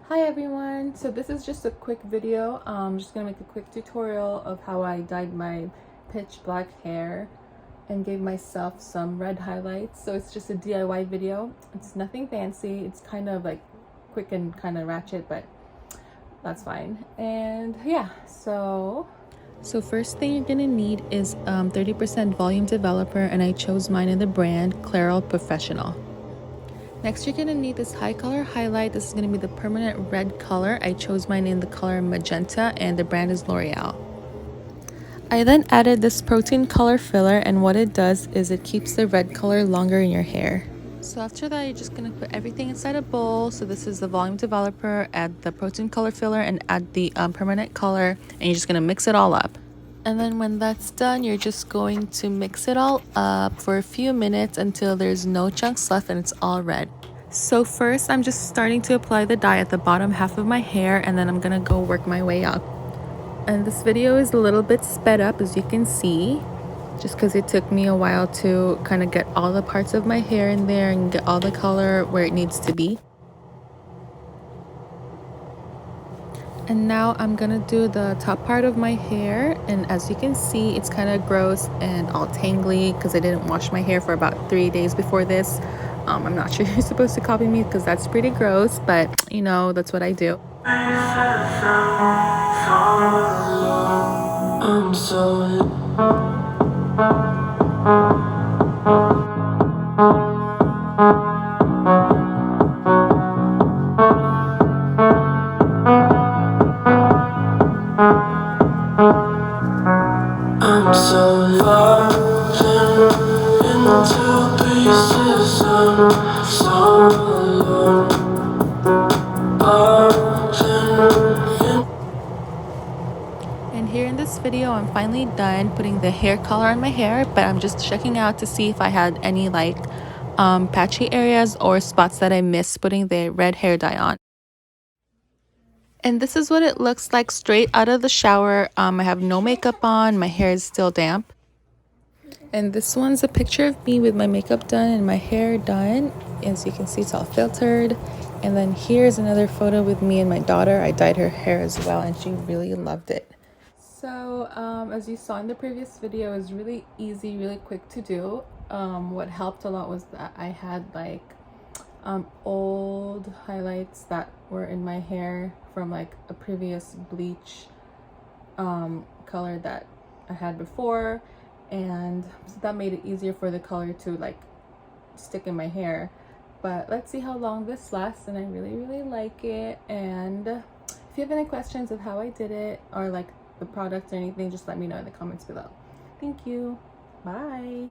Hi everyone, so this is just a quick video. I'm just gonna make a quick tutorial of how I dyed my pitch black hair and gave myself some red highlights. So it's just a DIY video. It's nothing fancy. It's kind of like quick and kind of ratchet, but that's fine. And yeah, so first thing you're gonna need is 30% volume developer, and I chose mine in the brand Clairol Professional. Next, you're going to need this high color highlight. This is going to be the permanent red color. I chose mine in the color magenta and the brand is L'Oreal. I then added this protein color filler, and what it does is it keeps the red color longer in your hair. So after that, you're just going to put everything inside a bowl. So this is the volume developer, add the protein color filler, and add the permanent color, and you're just going to mix it all up. And then when that's done, you're just going to mix it all up for a few minutes until there's no chunks left and it's all red. So first, I'm just starting to apply the dye at the bottom half of my hair, and then I'm gonna go work my way up. And this video is a little bit sped up, as you can see, just because it took me a while to kind of get all the parts of my hair in there and get all the color where it needs to be. And now I'm gonna do the top part of my hair, and as you can see, it's kind of gross and all tangly because I didn't wash my hair for about 3 days before this. I'm not sure you're supposed to copy me because that's pretty gross, but you know, that's what I do. I'm so into pieces. I'm so alone. And here in this video, I'm finally done putting the hair color on my hair, but I'm just checking out to see if I had any like patchy areas or spots that I missed putting the red hair dye on. And this is what it looks like straight out of the shower. I have no makeup on, my hair is still damp. And this one's a picture of me with my makeup done and my hair done. As you can see, it's all filtered. And then here's another photo with me and my daughter. I dyed her hair as well, and she really loved it. So as you saw in the previous video, it was really easy, really quick to do. What helped a lot was that I had like old highlights that were in my hair from like a previous bleach color that I had before, and so that made it easier for the color to like stick in my hair. But let's see how long this lasts, and I really like it. And if you have any questions of how I did it or like the product or anything, just let me know in the comments below. Thank you. Bye.